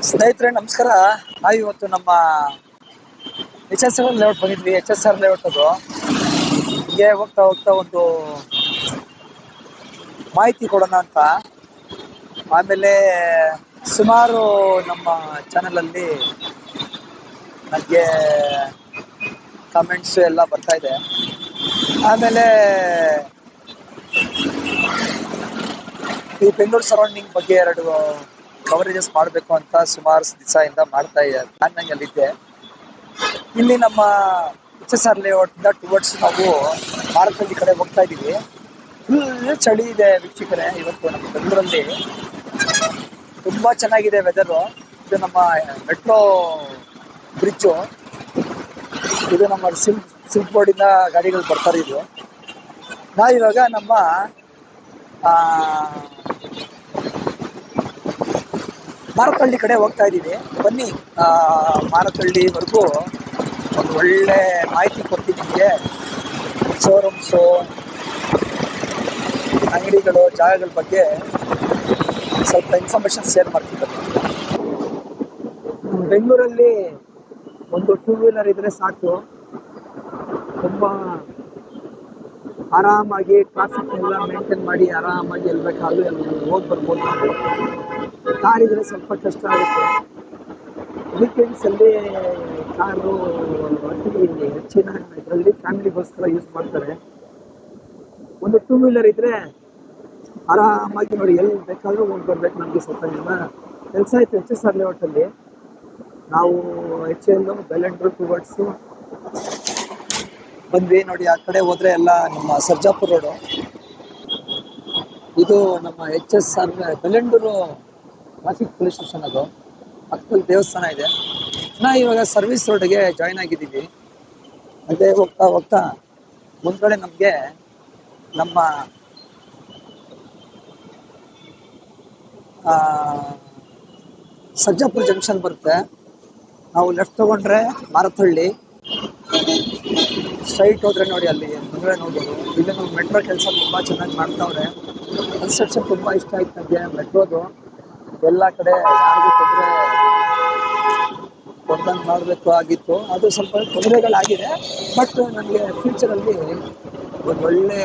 ಸ್ನೇಹಿತರೆ ನಮಸ್ಕಾರ. ಇವತ್ತು ನಮ್ಮ ಎಚ್ ಎಸ್ ಆರ್ ಲೇಔಟ್ ಬಂದಿದ್ವಿ. ಎಚ್ ಎಸ್ ಆರ್ ಲೇಔಟ್ ಅದು ಹೀಗೆ ಹೋಗ್ತಾ ಹೋಗ್ತಾ ಒಂದು ಮಾಹಿತಿ ಕೊಡೋಣ ಅಂತ. ಆಮೇಲೆ ಸುಮಾರು ನಮ್ಮ ಚಾನಲಲ್ಲಿ ನನಗೆ ಕಮೆಂಟ್ಸ್ ಎಲ್ಲ ಬರ್ತಾ ಇದೆ. ಆಮೇಲೆ ಈ ಬೆಂಗಳೂರು ಸರೌಂಡಿಂಗ್ ಬಗ್ಗೆ 2 ಕವರೇಜಸ್ ಮಾಡಬೇಕು ಅಂತ ಸುಮಾರು ದಿವಸದಿಂದ ಮಾಡ್ತಾ ಇದ್ದಾರೆ. ಪ್ಲಾನ್ನಲ್ಲಿದ್ದೆ. ಇಲ್ಲಿ ನಮ್ಮ ಎಚ್ ಎಸ್ ಆರ್ ಲೇಔಟಿಂದ ಟುವರ್ಡ್ಸ್ ನಾವು ಮಾರಕಳ್ಳಿ ಕಡೆ ಹೋಗ್ತಾ ಇದ್ದೀವಿ. ಫುಲ್ ಚಳಿ ಇದೆ ವೀಕ್ಷಕರೇ. ಇವತ್ತು ನಮ್ಮ ಬೆಂಗಳೂರಲ್ಲಿ ತುಂಬ ಚೆನ್ನಾಗಿದೆ ವೆದರು. ಇದು ನಮ್ಮ ಮೆಟ್ರೋ ಬ್ರಿಡ್ಜು. ಇದು ನಮ್ಮ ಸಿಲ್ಕ್ ಬೋರ್ಡಿಂದ ಗಾಡಿಗಳು ಬರ್ತಾರೆ. ಇದು ನಾವಿವಾಗ ನಮ್ಮ ಮಾರಕಳ್ಳಿ ಕಡೆ ಹೋಗ್ತಾ ಇದ್ದೀವಿ. ಬನ್ನಿ, ಮಾರಕಳ್ಳಿವರೆಗೂ ಒಂದು ಒಳ್ಳೆ ಮಾಹಿತಿ ಕೊಡ್ತೀನಿ ನಿಮಗೆ. ಶೋರೂಮ್ಸು, ಅಂಗಡಿಗಳು, ಜಾಗಗಳ ಬಗ್ಗೆ ಸ್ವಲ್ಪ ಇನ್ಫಾರ್ಮೇಷನ್ ಶೇರ್ ಮಾಡ್ತಿದ್ದಾರೆ. ಬೆಂಗಳೂರಲ್ಲಿ ಒಂದು 2 ವೀಲರ್ ಇದ್ರೆ ಸಾಕು, ತುಂಬ ಆರಾಮಾಗಿ ಟ್ರಾಫಿಕ್ ಎಲ್ಲ ಮೇಂಟೈನ್ ಮಾಡಿ ಆರಾಮಾಗಿ ಎಲ್ಲಿ ಬೇಕಾದ್ರೂ ಹೋಗಿ ಬರ್ಬೋದು. ನಾವು ಕಾರ್ ಇದ್ರೆ ಸ್ವಲ್ಪ ಕಷ್ಟ ಆಗುತ್ತೆ. ವೀಕೆಂಡ್ಸಲ್ಲಿ ಕಾರು ಅತಿ ಹೆಚ್ಚಿನ ಇದರಲ್ಲಿ ಫ್ಯಾಮಿಲಿಗೋಸ್ಕರ ಯೂಸ್ ಮಾಡ್ತಾರೆ. ಒಂದು 2 ವೀಲರ್ ಇದ್ರೆ ಆರಾಮಾಗಿ ನೋಡಿ ಎಲ್ಲಿ ಬೇಕಾದ್ರೂ ಹೋಗಿ ಬರ್ಬೇಕು. ನಮಗೆ ಸ್ವಲ್ಪ ಕೆಲಸ ಆಯ್ತು ಎಚ್ ಎಸ್ ಆರ್ ಲೇಔಟಲ್ಲಿ. ನಾವು ಎಚ್ ಎಲ್ ಬೆಲೆಂಡ್ರು ಟುವರ್ಡ್ಸು ಬಂದ್ವಿ. ನೋಡಿ ಆ ಕಡೆ ಹೋದ್ರೆ ಎಲ್ಲ ನಮ್ಮ ಸರ್ಜಾಪುರ ರೋಡು. ಇದು ನಮ್ಮ H S R Bellandur traffic police station. ಅದು ಪಕ್ಕದಲ್ಲಿ ದೇವಸ್ಥಾನ ಇದೆ. ನಾವು ಇವಾಗ ಸರ್ವಿಸ್ ರೋಡ್ಗೆ ಜಾಯ್ನ್ ಆಗಿದ್ದೀವಿ. ಅದೇ ಹೋಗ್ತಾ ಹೋಗ್ತಾ ಮುಂದ್ಗಡೆ ನಮಗೆ ನಮ್ಮ ಸರ್ಜಾಪುರ ಜಂಕ್ಷನ್ ಬರುತ್ತೆ. ನಾವು ಲೆಫ್ಟ್ ತಗೊಂಡ್ರೆ ಮಾರತಹಳ್ಳಿ, ಸ್ಟ್ರೈಟ್ ಹೋದ್ರೆ ನೋಡಿ ಅಲ್ಲಿ ಮುಂದೆ ನೋಡ್ಬೋದು. ಇಲ್ಲಿ ನಾವು ಮೆಟ್ರೋ ಕೆಲಸ ತುಂಬ ಚೆನ್ನಾಗಿ ಮಾಡ್ತಾವ್ರೆ. ಕನ್ಸ್ಟ್ರಕ್ಷನ್ ತುಂಬ ಇಷ್ಟ ಆಯ್ತು ನನಗೆ. ಮೆಟ್ರೋದು ಎಲ್ಲ ಕಡೆ ಯಾರಿಗೂ ತೊಂದರೆ ಕೊಡ್ದಂಗೆ ಮಾಡಬೇಕು ಆಗಿತ್ತು. ಅದು ಸ್ವಲ್ಪ ತೊಂದರೆಗಳಾಗಿದೆ. ಬಟ್ ನನಗೆ ಫ್ಯೂಚರಲ್ಲಿ ಒಂದು ಒಳ್ಳೆ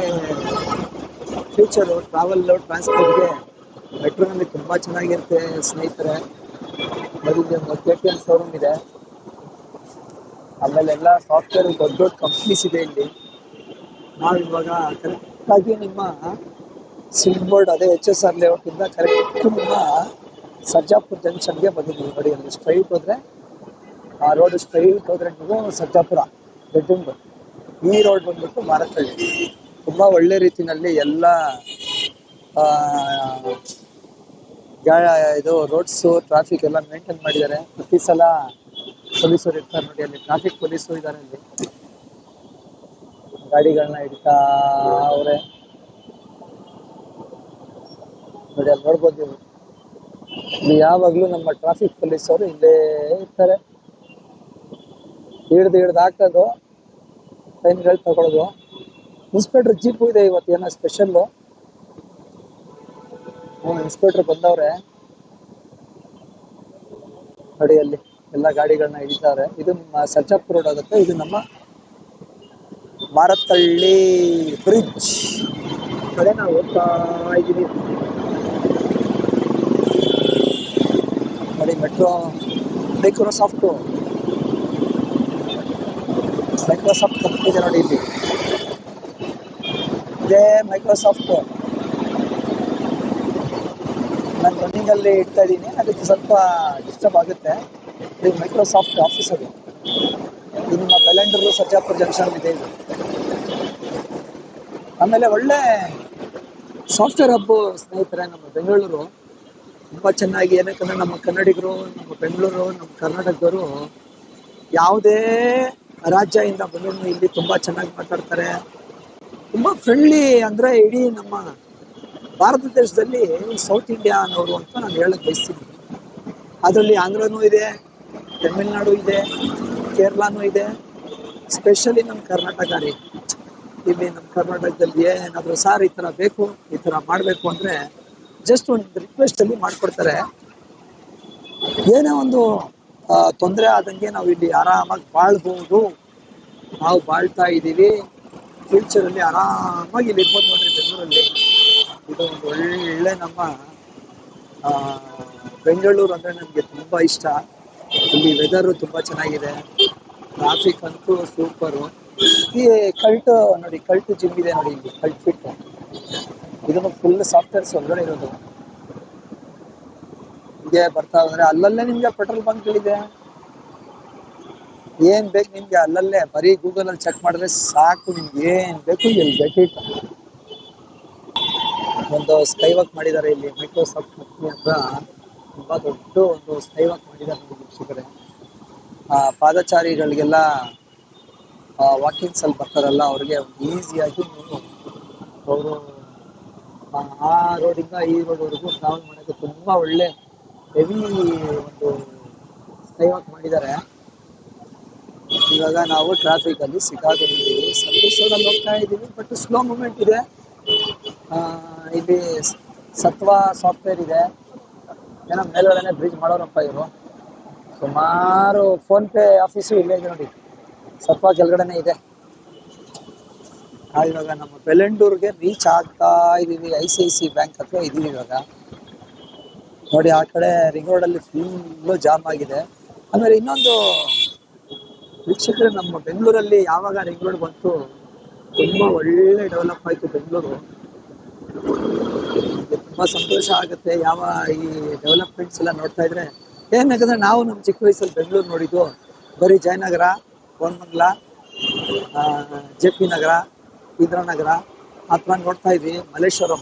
ಫ್ಯೂಚರು ಟ್ರಾವೆಲ್ಲು ಟ್ರಾನ್ಸ್ಪೋರ್ಟ್ಗೆ ಮೆಟ್ರೋನಲ್ಲಿ ತುಂಬ ಚೆನ್ನಾಗಿರುತ್ತೆ ಸ್ನೇಹಿತರೆ. ಮೊದಲಿಗೆ ಒಂದು KTM ಶೋರೂಮ್ ಇದೆ. ಆಮೇಲೆ ಎಲ್ಲ ಸಾಫ್ಟ್ವೇರ್ ದೊಡ್ಡ ದೊಡ್ಡ ಕಂಪ್ನೀಸ್ ಇದೆ ಇಲ್ಲಿ. ನಾವಿವಾಗ ಕರೆಕ್ಟಾಗಿ ನಿಮ್ಮ ಸಿಲ್ಕ್ ಬೋರ್ಡ್ ಅದೇ ಎಚ್ ಎಸ್ ಆರ್ ಲೇಔಟಿಂದ ಕರೆಕ್ಟ್ ನಿಮ್ಮ ಸರ್ಜಾಪುರ ಜಂಕ್ಷನ್ಗೆ ಬಂದಿದ್ದೀವಿ. ನೋಡಿ ಅಲ್ಲಿ ಸ್ಟ್ರೈಟ್ ಹೋದರೆ ಆ ರೋಡ್ ಸ್ಟ್ರೈಟ್ ಹೋದರೆ ನೀವು ಸರ್ಜಾಪುರ ಬೆಡ್ಡಿಂಗ್. ಈ ರೋಡ್ ಬಂದ್ಬಿಟ್ಟು ಮಾರಕಳ್ಳಿ. ತುಂಬ ಒಳ್ಳೆ ರೀತಿಯಲ್ಲಿ ಎಲ್ಲ ಇದು ರೋಡ್ಸು ಟ್ರಾಫಿಕ್ ಎಲ್ಲ ಮೇಂಟೈನ್ ಮಾಡಿದ್ದಾರೆ. ಪ್ರತಿ ಸಲ ಪೊಲೀಸರು ಇರ್ತಾರೆ ನೋಡಿ ಅಲ್ಲಿ. ಟ್ರಾಫಿಕ್ ಪೊಲೀಸರು ಇದ್ದಾರೆ ಅಲ್ಲಿ, ಗಾಡಿಗಳನ್ನ ಇಡ್ತಾ ಅವರೇ ನೋಡಿ. ಅಲ್ಲಿ ನೋಡ್ಬೋದು ನೀವು. ಇಲ್ಲಿ ಯಾವಾಗಲೂ ನಮ್ಮ ಟ್ರಾಫಿಕ್ ಪೊಲೀಸವರು ಇಲ್ಲೇ ಇರ್ತಾರೆ. ಹಿಡ್ದು ಹಾಕೋದು, ಫೈನ್ಗಳು ತಗೊಳ್ಳೋದು. ಇನ್ಸ್ಪೆಕ್ಟರ್ ಜೀಪು ಇದೆ ಇವತ್ತು, ಏನೋ ಸ್ಪೆಷಲ್ಲು. ಇನ್ಸ್ಪೆಕ್ಟರ್ ಬಂದವ್ರೆ ನೋಡಿ. ಅಲ್ಲಿ ಎಲ್ಲ ಗಾಡಿಗಳನ್ನ ಹಿಡಿತಾರೆ. ಇದು ನಮ್ಮ ಸರ್ಜಾಪುರ ರೋಡ್ ಆಗುತ್ತೆ. ಇದು ನಮ್ಮ ಮಾರತಹಳ್ಳಿ ಬ್ರಿಡ್ಜ್ ಕಡೆ ನಾವು ಹೋಗ್ತಾ ಇದ್ದೀವಿ ನೋಡಿ. ಮೆಟ್ರೋ ಮೈಕ್ರೋಸಾಫ್ಟ್ ಕಂಪ್ನಿ ಇದೆ ನೋಡಿ. ಇಲ್ಲಿ ಇದೇ ಮೈಕ್ರೋಸಾಫ್ಟ್. ನಾನು ರನ್ನಿಂಗಲ್ಲಿ ಇಡ್ತಾ ಇದ್ದೀನಿ, ಅದಕ್ಕೆ ಸ್ವಲ್ಪ ಡಿಸ್ಟರ್ಬ್ ಆಗುತ್ತೆ. ಇದು ಮೈಕ್ರೋಸಾಫ್ಟ್ ಆಫೀಸ್. ಅದು ಇದು ನಮ್ಮ ಬೆಲೆಂಡೂರು ಸರ್ಜಾಪುರ ಜಂಕ್ಷನ್ ಇದೆ ಇದು. ಆಮೇಲೆ ಒಳ್ಳೆ ಸಾಫ್ಟ್ವೇರ್ ಹಬ್ಬು ಸ್ನೇಹಿತರೆ ನಮ್ಮ ಬೆಂಗಳೂರು. ತುಂಬ ಚೆನ್ನಾಗಿ, ಏನಕ್ಕಂದರೆ ನಮ್ಮ ಕನ್ನಡಿಗರು, ನಮ್ಮ ಬೆಂಗಳೂರು, ನಮ್ಮ ಕರ್ನಾಟಕದವರು ಯಾವುದೇ ರಾಜ್ಯದಿಂದ ಬಂದರೂ ಇಲ್ಲಿ ತುಂಬ ಚೆನ್ನಾಗಿ ಮಾತಾಡ್ತಾರೆ. ತುಂಬ ಫ್ರೆಂಡ್ಲಿ. ಅಂದರೆ ಇಡೀ ನಮ್ಮ ಭಾರತ ದೇಶದಲ್ಲಿ ಸೌತ್ ಇಂಡಿಯಾ ಅನ್ನೋರು ಅಂತ ನಾನು ಹೇಳಕ್ಕೆ ಬಯಸ್ತೀನಿ. ಅದರಲ್ಲಿ ಆಂಧ್ರನೂ ಇದೆ, ತಮಿಳ್ನಾಡು ಇದೆ, ಕೇರಳನೂ ಇದೆ. ಸ್ಪೆಷಲಿ ನಮ್ಮ ಕರ್ನಾಟಕ ರೀ. ಇಲ್ಲಿ ನಮ್ಮ ಕರ್ನಾಟಕದಲ್ಲಿ ಏನಾದರೂ ಸಾರ್ ಈ ಥರ ಬೇಕು, ಈ ಥರ ಮಾಡಬೇಕು ಅಂದರೆ ಜಸ್ಟ್ ಒಂದು ರಿಕ್ವೆಸ್ಟಲ್ಲಿ ಮಾಡಿಕೊಡ್ತಾರೆ. ಏನೇ ಒಂದು ತೊಂದರೆ ಆದಂಗೆ ನಾವು ಇಲ್ಲಿ ಆರಾಮಾಗಿ ಬಾಳ್ಬೋದು. ನಾವು ಬಾಳ್ತಾ ಇದ್ದೀವಿ. ಫ್ಯೂಚರಲ್ಲಿ ಆರಾಮಾಗಿ ಇಲ್ಲಿ ಇರ್ಬೋದು ನೋಡ್ರಿ ಬೆಂಗಳೂರಲ್ಲಿ. ಇದು ಒಂದು ಒಳ್ಳೆ ನಮ್ಮ ಆ, ಬೆಂಗಳೂರು ಅಂದರೆ ನನಗೆ ತುಂಬ ಇಷ್ಟ. ಇಲ್ಲಿ ವೆದರು ತುಂಬ ಚೆನ್ನಾಗಿದೆ. ಟ್ರಾಫಿಕ್ ಅಂತೂ ಸೂಪರು. ಈ ಕಲ್ಟ್ ನೋಡಿ, ಕಲ್ಟ್ ಜಿಮ್ ಇದೆ ನೋಡಿ ಇಲ್ಲಿ, ಕಲ್ಟ್ ಫಿಟ್. ಇದನ್ನು ಫುಲ್ ಸಾಫ್ಟ್ವೇರ್ಸ್ ಒಳಗಡೆ ಇರೋದು. ಹೀಗೆ ಬರ್ತಾ ಹೋದ್ರೆ ಅಲ್ಲಲ್ಲೇ ನಿಮ್ಗೆ ಪೆಟ್ರೋಲ್ ಬಂಕ್ಗಳಿದೆ. ಏನ್ ಬೇಕು ನಿಮ್ಗೆ ಅಲ್ಲಲ್ಲೇ, ಬರೀ ಗೂಗಲ್ ಅಲ್ಲಿ ಚೆಕ್ ಮಾಡಿದ್ರೆ ಸಾಕು. ನಿಮ್ಗೆ ಏನ್ ಬೇಕು ಎಲ್ಲಿ ಬೇಕಿತ್ತು. ಒಂದು ಸ್ಕೈ ವಾಕ್ ಮಾಡಿದ್ದಾರೆ ಇಲ್ಲಿ, ಮೈಕ್ರೋಸಾಫ್ಟ್ ಕಂಪ್ನಿ ಅಂತ ತುಂಬಾ ದೊಡ್ಡ ಒಂದು ಸ್ಕೈ ವಾಕ್ ಮಾಡಿದ್ದಾರೆ ನೋಡಿ ವೀಕ್ಷಕರೇ. ಪಾದಚಾರಿಗಳಿಗೆಲ್ಲ ವಾಕಿಂಗ್ಸ್ ಅಲ್ಲಿ ಬರ್ತಾರಲ್ಲ, ಅವ್ರಿಗೆ ಈಸಿಯಾಗಿ ನೀವು ಅವರು ಆ ರೋಡಿಂದ ಈ ರೋಡ್ವರೆಗೂ ಟ್ರಾವೆಲ್ ಮಾಡೋಕ್ಕೆ ತುಂಬಾ ಒಳ್ಳೆ ಹೆವಿ ಒಂದು ಸ್ಕೈ ವಾಕ್ ಮಾಡಿದ್ದಾರೆ. ಇವಾಗ ನಾವು ಟ್ರಾಫಿಕ್ ಅಲ್ಲಿ ಸಿಕ್ಕಾಕೊಂಡಿದ್ದೀವಿ. ಸರ್ವಿಸ್ ರೋಡಲ್ಲಿ ಹೋಗ್ತಾ ಇದ್ದೀವಿ, ಬಟ್ ಸ್ಲೋ ಮೂಮೆಂಟ್ ಇದೆ. ಇಲ್ಲಿ ಸತ್ವ ಸಾಫ್ಟ್ವೇರ್ ಇದೆ. ಏನೋ ಮೇಲ್ಗಡೆನೆ ಬ್ರಿಡ್ಜ್ ಮಾಡೋರಪ್ಪ ಇವರು. ಸುಮಾರು ಫೋನ್ ಪೇ ಆಫೀಸು ಇಲ್ಲೇ ಇದೆ ನೋಡಿ, ಸತ್ವ ಕೆಳಗಡೆನೆ ಇದೆ. ಇವಾಗ ನಮ್ಮ ಬೆಳ್ಳಂಡೂರ್ಗೆ ರೀಚ್ ಆಗ್ತಾ ಇದೀವಿ. ICICI ಬ್ಯಾಂಕ್ ಹತ್ರ ಇದೀವಿ ಇವಾಗ. ನೋಡಿ ಆ ಕಡೆ ರಿಂಗ್ ರೋಡ್ ಅಲ್ಲಿ ಫುಲ್ಲು ಜಾಮ್ ಆಗಿದೆ. ಆಮೇಲೆ ಇನ್ನೊಂದು ವೀಕ್ಷಕರೇ, ನಮ್ಮ ಬೆಂಗಳೂರಲ್ಲಿ ಯಾವಾಗ ರಿಂಗ್ ರೋಡ್ ಬಂತು ತುಂಬಾ ಒಳ್ಳೆ ಡೆವಲಪ್ ಆಯ್ತು ಬೆಂಗಳೂರು. ತುಂಬಾ ಸಂತೋಷ ಆಗುತ್ತೆ ಯಾವ ಈ ಡೆವಲಪ್ಮೆಂಟ್ಸ್ ಎಲ್ಲ ನೋಡ್ತಾ ಇದ್ರೆ. ಏನಾಗಂದ್ರೆ ನಾವು ನಮ್ಮ ಚಿಕ್ಕ ವಯಸ್ಸಲ್ಲಿ ಬೆಂಗಳೂರು ನೋಡಿದ್ದು ಬರೀ ಜಯನಗರ, ಕೋರಮಂಗಲ, JP ನಗರ, ಇಂದ್ರಾನಗರ ಅಥವಾ ನೋಡ್ತಾ ಇದ್ವಿ, ಮಲ್ಲೇಶ್ವರಂ.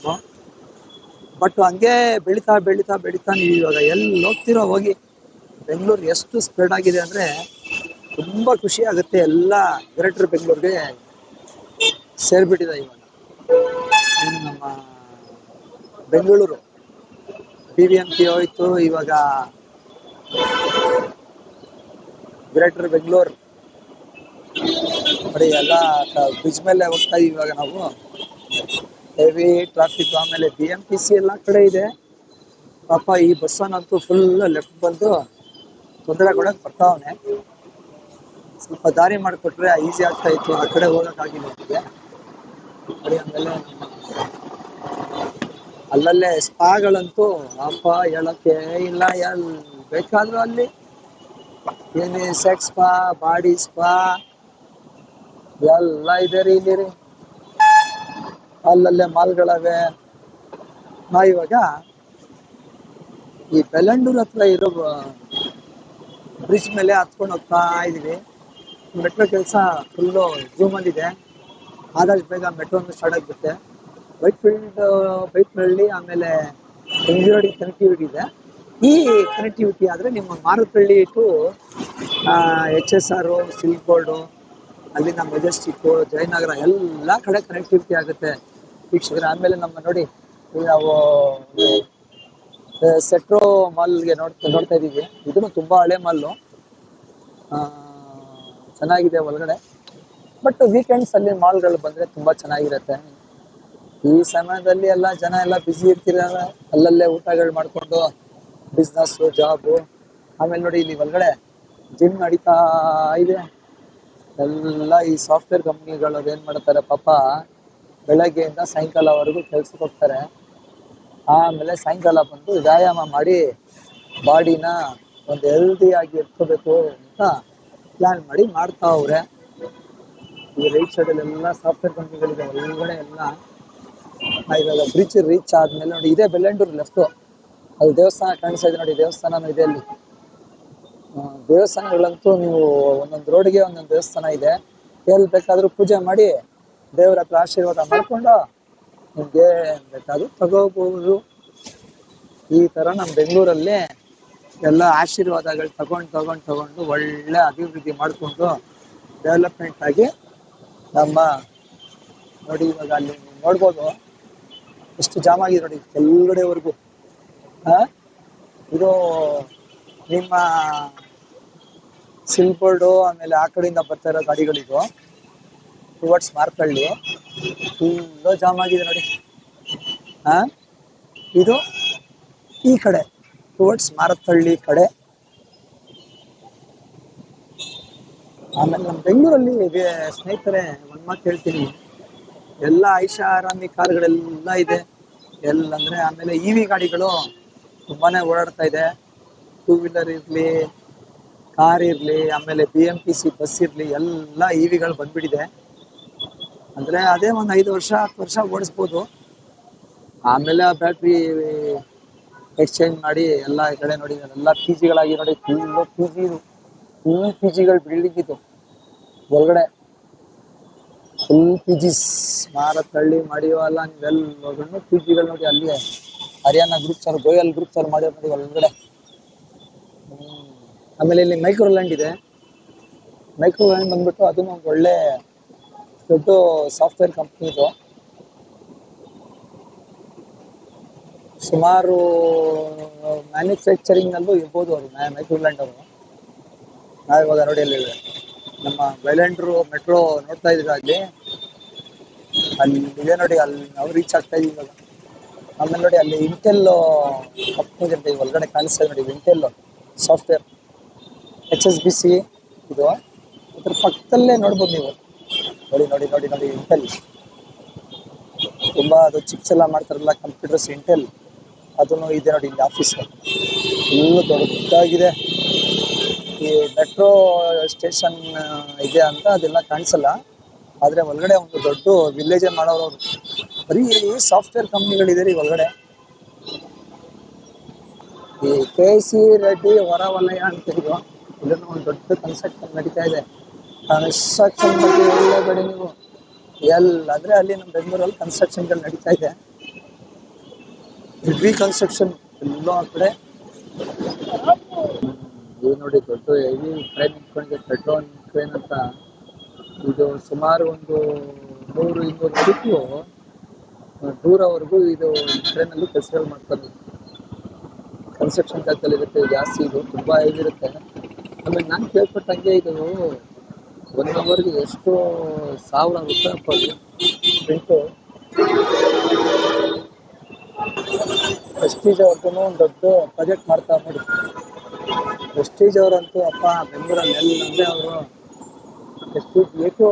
ಬಟ್ ಹಂಗೆ ಬೆಳೀತಾ ಬೆಳೀತಾ ಬೆಳೀತಾ ನೀವು ಇವಾಗ ಎಲ್ಲಿ ಹೋಗ್ತಿರೋ ಹೋಗಿ, ಬೆಂಗಳೂರು ಎಷ್ಟು ಸ್ಪ್ರೆಡ್ ಆಗಿದೆ ಅಂದ್ರೆ ತುಂಬಾ ಖುಷಿ ಆಗುತ್ತೆ. ಎಲ್ಲ ಗ್ರೇಟರ್ ಬೆಂಗಳೂರಿಗೆ ಸೇರ್ಬಿಟ್ಟಿದೆ ಇವಾಗ. ನಮ್ಮ ಬೆಂಗಳೂರು BBMP ಹೋಯ್ತು, ಇವಾಗ ಗ್ರೇಟರ್ ಬೆಂಗಳೂರು ನೋಡಿ. ಎಲ್ಲ ಬ್ರಿಡ್ಜ್ ಮೇಲೆ ಹೋಗ್ತಾ ಇದೀವಿ ಇವಾಗ ನಾವು. Heavy traffic. ಆಮೇಲೆ BMTC ಎಲ್ಲ ಕಡೆ ಇದೆ ಪಾಪ. ಈ ಬಸ್ಸನ್ನಂತೂ ಫುಲ್ ಲೆಫ್ಟ್ ಬಂದು ತೊಂದರೆ ಕೊಡಕ್ ಬರ್ತಾವನೆ. ಸ್ವಲ್ಪ ದಾರಿ ಮಾಡಿಕೊಟ್ರೆ ಈಸಿ ಆಗ್ತಾ ಇತ್ತು, ಆ ಕಡೆ ಹೋಗಕ್ಕಾಗಿಲ್ಲ ನಮಗೆ. ಆಮೇಲೆ ಅಲ್ಲಲ್ಲೇ ಸ್ಪಾಗಳಂತೂ ಅಪ್ಪ ಹೇಳಕ್ಕೆ ಇಲ್ಲ. ಎಲ್ಲಿ ಬೇಕಾದ್ರೂ ಅಲ್ಲಿ ಏನೇ ಸೆಕ್ಸ್ ಸ್ಪಾ, ಬಾಡಿ ಸ್ಪಾ ಎಲ್ಲ ಇದೆ ರೀ ಇಲ್ಲಿ ರೀ. ಅಲ್ಲಲ್ಲೇ ಮಾಲ್ಗಳವೆ. ನಾವು ಇವಾಗ ಈ ಬೆಳ್ಳಂಡೂರ್ ಹತ್ರ ಇರೋ ಬ್ರಿಡ್ಜ್ ಮೇಲೆ ಹತ್ಕೊಂಡು ಹೋಗ್ತಾ ಇದೀವಿ. ಮೆಟ್ರೋ ಕೆಲಸ ಫುಲ್ಲು ಜೂಮಲ್ಲಿ ಇದೆ. ಆದಷ್ಟು ಬೇಗ ಮೆಟ್ರೋನು ಸ್ಟಾರ್ಟ್ ಆಗಿಬಿಡುತ್ತೆ. ಬೈಕ್ನಲ್ಲಿ ಆಮೇಲೆ ಬೆಂಗಳೂರಿಗೆ ಕನೆಕ್ಟಿವಿಟಿ ಇದೆ. ಈ ಕನೆಕ್ಟಿವಿಟಿ ಆದರೆ ನಿಮ್ಮ ಮಾರುತಳ್ಳಿ ಟು HSR, ಸಿಲ್ಕ್ ಬೋರ್ಡು, ಅಲ್ಲಿಂದ ಮೆಜೆಸ್ಟಿಕ್ಕು, ಜಯನಗರ ಎಲ್ಲ ಕಡೆ ಕನೆಕ್ಟಿವಿಟಿ ಆಗುತ್ತೆ ವೀಕ್ಷಕರೇ. ಆಮೇಲೆ ನಮ್ಮ ನೋಡಿ ನಾವು ಸೆಟ್ರೋ ಮಾಲ್ಗೆ ನೋಡ್ತಾ ಇದ್ದೀವಿ. ಇದನ್ನು ತುಂಬಾ ಹಳೆ ಮಾಲ್ಲು, ಚೆನ್ನಾಗಿದೆ ಒಳಗಡೆ. ಬಟ್ ವೀಕೆಂಡ್ಸ್ ಅಲ್ಲಿ ಮಾಲ್ಗಳು ಬಂದ್ರೆ ತುಂಬಾ ಚೆನ್ನಾಗಿರುತ್ತೆ. ಈ ಸಮಯದಲ್ಲಿ ಎಲ್ಲ ಜನ ಎಲ್ಲ ಬ್ಯುಸಿ ಇರ್ತಿರಲ್ಲ, ಅಲ್ಲಲ್ಲೇ ಊಟಗಳು ಮಾಡ್ಕೊಂಡು ಬಿಸ್ನೆಸ್, ಜಾಬು. ಆಮೇಲೆ ನೋಡಿ ಇಲ್ಲಿ ಒಳಗಡೆ ಜಿಮ್ ನಡೀತಾ ಇದೆ. ಎಲ್ಲ ಈ ಸಾಫ್ಟ್ವೇರ್ ಕಂಪ್ನಿಗಳು ಏನ್ ಮಾಡ್ತಾರೆ ಪಾಪ, ಬೆಳಗ್ಗೆಯಿಂದ ಸಾಯಂಕಾಲವರೆಗೂ ಕೆಲ್ಸಕ್ಕೆ ಹೋಗ್ತಾರೆ. ಆಮೇಲೆ ಸಾಯಂಕಾಲ ಬಂದು ವ್ಯಾಯಾಮ ಮಾಡಿ ಬಾಡಿನ ಒಂದು ಹೆಲ್ದಿಯಾಗಿ ಇಟ್ಕೋಬೇಕು ಅಂತ ಪ್ಲಾನ್ ಮಾಡಿ ಮಾಡ್ತಾ ಅವ್ರೆ. ಈ ರೈಟ್ ಸೈಡ್ ಎಲ್ಲ ಸಾಫ್ಟ್ವೇರ್ ಕಂಪ್ನಿಗಳಿದೆ ಒಳಗಡೆ ಎಲ್ಲ. ಇವಾಗ ಬ್ರಿಡ್ಜ್ ರೀಚ್ ಆದ್ಮೇಲೆ ನೋಡಿ, ಇದೇ ಬೆಳ್ಳಂಡೂರು ಲೆಫ್ಟ್. ಅದು ದೇವಸ್ಥಾನ ಕಾಣಿಸ್ತಾ ಇದೆ ನೋಡಿ, ದೇವಸ್ಥಾನನೂ ಇದೆ ಅಲ್ಲಿ. ದೇವಸ್ಥಾನಗಳಂತೂ ನೀವು ಒಂದೊಂದು ರೋಡ್ಗೆ ಒಂದೊಂದು ದೇವಸ್ಥಾನ ಇದೆ. ಎಲ್ಲಿ ಬೇಕಾದ್ರೂ ಪೂಜೆ ಮಾಡಿ ದೇವರ ಹತ್ರ ಆಶೀರ್ವಾದ ಮಾಡ್ಕೊಂಡು ನಿಮ್ಗೆ ಬೇಕಾದ್ರೂ ತಗೋಬಹುದು. ಈ ತರ ನಮ್ಮ ಬೆಂಗಳೂರಲ್ಲಿ ಎಲ್ಲ ಆಶೀರ್ವಾದಗಳು ತಗೊಂಡು ಒಳ್ಳೆ ಅಭಿವೃದ್ಧಿ ಮಾಡಿಕೊಂಡು ಡೆವಲಪ್ಮೆಂಟ್ ಆಗಿ ನಮ್ಮ ನೋಡಿ ಇವಾಗ ಅಲ್ಲಿ ನೋಡ್ಬೋದು ಎಷ್ಟು ಜಾಮ್ ಆಗಿದೆ ನೋಡಿ ಕೆಳಗಡೆವರೆಗೂ. ಇದು ನಿಮ್ಮ ಸಿಲ್ಕ್ ಬೋರ್ಡು, ಆಮೇಲೆ ಆ ಕಡೆಯಿಂದ ಬರ್ತಾ ಇರೋ ಗಾಡಿಗಳಿದು ಟುವರ್ಡ್ಸ್ ಮಾರ್ಕಳ್ಳಿ ಫುಲ್ಲು ಜಾಮ್ ಆಗಿದೆ ನೋಡಿ. ಇದು ಈ ಕಡೆ ಟುವರ್ಡ್ಸ್ ಮಾರತ್ತಹಳ್ಳಿ ಕಡೆ ಆಮೇಲೆ ನಮ್ಮ ಬೆಂಗಳೂರಲ್ಲಿ ಸ್ನೇಹಿತರೆ ಒಂದ್ ಮಾತು ಹೇಳ್ತೀನಿ, ಎಲ್ಲ ಐಷಾರಾಮಿ ಕಾರುಗಳೆಲ್ಲ ಇದೆ. ಎಲ್ಲಂದ್ರೆ ಆಮೇಲೆ ಇವಿ ಗಾಡಿಗಳು ತುಂಬಾನೇ ಓಡಾಡ್ತಾ ಇದೆ. ಟೂ ವೀಲರ್ ಇರ್ಲಿ, ಕಾರ್ ಇರ್ಲಿ, ಆಮೇಲೆ BMTC ಬಸ್ ಇರ್ಲಿ, ಎಲ್ಲ ಇವಿಗಳು ಬಂದ್ಬಿಟ್ಟಿದೆ. ಅಂದ್ರೆ ಅದೇ ಒಂದ್ 5 ವರ್ಷ 10 ವರ್ಷ ಓಡಿಸ್ಬೋದು. ಆಮೇಲೆ ಆ ಬ್ಯಾಟ್ರಿ ಎಕ್ಸ್ಚೇಂಜ್ ಮಾಡಿ ಎಲ್ಲ ಈ ಕಡೆ ನೋಡಿ, ಎಲ್ಲ PGಗಳಾಗಿ ನೋಡಿ, ಫುಲ್ PGಗಳು ಬಿಲ್ಡಿಂಗ್ ಇದು ಒಳಗಡೆ. ಫುಲ್ PGs ಮಾರತ್ತಳ್ಳಿ ಮಾಡಿವಲ್ಲ ನೀವೆಲ್ಲ PGಗಳು ನೋಡಿ. ಅಲ್ಲಿ ಹರಿಯಾಣ ಗ್ರೂಪ್ಸ್ ಅವ್ರು, ಗೋಯಲ್ ಗ್ರೂಪ್ಸ್ ಅವ್ರು ಮಾಡಿರೋ ನೋಡಿ ಒಳಗಡೆ. ಆಮೇಲೆ ಇಲ್ಲಿ ಮೈಕ್ರೋ ಲ್ಯಾಂಡ್ ಇದೆ. ಮೈಕ್ರೋ ಲ್ಯಾಂಡ್ ಬಂದ್ಬಿಟ್ಟು ಅದನ್ನು ಒಂದು ಒಳ್ಳೆ ದೊಡ್ಡ ಸಾಫ್ಟ್ವೇರ್ ಕಂಪ್ನಿ ಇದು. ಸುಮಾರು ಮ್ಯಾನುಫ್ಯಾಕ್ಚರಿಂಗ್ ನಲ್ಲೂ ಇರ್ಬೋದು ಅವರು, ಮೈಕ್ರೋ ಲ್ಯಾಂಡ್ ಅವರು. ನಾವಿವಾಗ ನೋಡಿ ಅಲ್ಲಿ ನಮ್ಮ ವೈಲ್ಯಾಂಡ್ರು ಮೆಟ್ರೋ ನೋಡ್ತಾ ಇದ್ದೀರಾ, ಅಲ್ಲಿ ಇದೆ ನೋಡಿ, ಅಲ್ಲಿ ನಾವು ರೀಚ್ ಆಗ್ತಾ ಇದೀವಿ ಇವಾಗ. ಆಮೇಲೆ ನೋಡಿ ಅಲ್ಲಿ ಇಂಟೆಲ್ ಕಂಪ್ನಿ ಅಂತ ಒಳಗಡೆ ಕಾಣಿಸ್ತಾ ನೋಡಿ, ಇಂಟೆಲ್ ಸಾಫ್ಟ್ವೇರ್ HSBC ಇದು. ಅದ್ರ ಪಕ್ಕದಲ್ಲೇ ನೋಡ್ಬೋದು ನೀವು. ನೋಡಿ ನೋಡಿ ನೋಡಿ ನೋಡಿ ಇಂಟೆಲ್ ತುಂಬಾ ಅದು ಚಿಪ್ಸ್ ಎಲ್ಲ ಮಾಡ್ತಾರಲ್ಲ ಕಂಪ್ಯೂಟರ್ಸ್, ಇಂಟೆಲ್ ಅದನ್ನು ಇದೆ ನೋಡಿ ಇಲ್ಲಿ ಆಫೀಸ್. ಫುಲ್ ದೊಡ್ಡದಾಗಿದೆ. ಈ ಮೆಟ್ರೋ ಸ್ಟೇಷನ್ ಇದೆ ಅಂತ ಅದೆಲ್ಲ ಕಾಣಿಸಲ್ಲ, ಆದ್ರೆ ಒಳಗಡೆ ಒಂದು ದೊಡ್ಡ ವಿಲೇಜ್ ಮಾಡೋರು ಅವರು. ಬರೀ ಸಾಫ್ಟ್ವೇರ್ ಕಂಪ್ನಿಗಳಿದೆ ರೀ ಒಳಗಡೆ. ಈ KC ರೆಡ್ಡಿ ಹೊರವಲಯ ಅಂತ ಇದು, ಇದನ್ನು ಒಂದು ದೊಡ್ಡ ಕನ್ಸ್ಟ್ರಕ್ಷನ್ ನಡೀತಾ ಇದೆ. ಕನ್ಸ್ಟ್ರಕ್ಷನ್ ಬಗ್ಗೆ ಹೇಳಬೇಡಿ ನೀವು, ಎಲ್ಲಾದ್ರೆ ಅಲ್ಲಿ ನಮ್ಮ ಬೆಂಗಳೂರಲ್ಲಿ ಕನ್ಸ್ಟ್ರಕ್ಷನ್ಗಳು ನಡೀತಾ ಇದೆ. ಹೆವಿ ಕನ್ಸ್ಟ್ರಕ್ಷನ್ ಎಲ್ಲೋ ಆ ಕಡೆ. ಇದು ನೋಡಿ ದೊಡ್ಡ ಹೆವಿ ಟ್ರೈನ್ ನಿಂತ್ಕೊಂಡಿದೆ, ಪೆಟ್ರೋಲ್ ಟ್ರೈನ್ ಅಂತ. ಇದು ಸುಮಾರು ಒಂದು 100-200 ಫೀಟ್ಲು ದೂರವರೆಗೂ ಇದು ಟ್ರೈನಲ್ಲಿ ಕೆಲಸಗಳು ಮಾಡ್ತಾರೆ. ಕನ್ಸ್ಟ್ರಕ್ಷನ್ ಜಾಗದಲ್ಲಿ ಇರುತ್ತೆ ಜಾಸ್ತಿ, ಇದು ತುಂಬಾ ಹೆವಿ ಇರುತ್ತೆ. ಆಮೇಲೆ ನಾನು ಕೇಳ್ಪಟ್ಟಂಗೆ ಇದು 1 ಅವರ್ಗೆ ಎಷ್ಟು 1000 ರೂಪಾಯಿ ಪಡ್ದು ಪ್ರಿಂಟು. ಪ್ರೆಸ್ಟೀಜ್ ಅವ್ರಿಗೂ ಒಂದು ದೊಡ್ಡ ಪ್ರಾಜೆಕ್ಟ್ ಮಾಡ್ತಾರೆ ನೋಡಿ. ಪ್ರೆಸ್ಟೀಜ್ ಅವರಂತೂ ಅಪ್ಪ ಬೆಂಗಳೂರಲ್ಲಿ ಎಲ್ಲ ಅಂದ್ರೆ ಅವರು ಪ್ರೆಸ್ಟೀಜ್ ಏಕೋ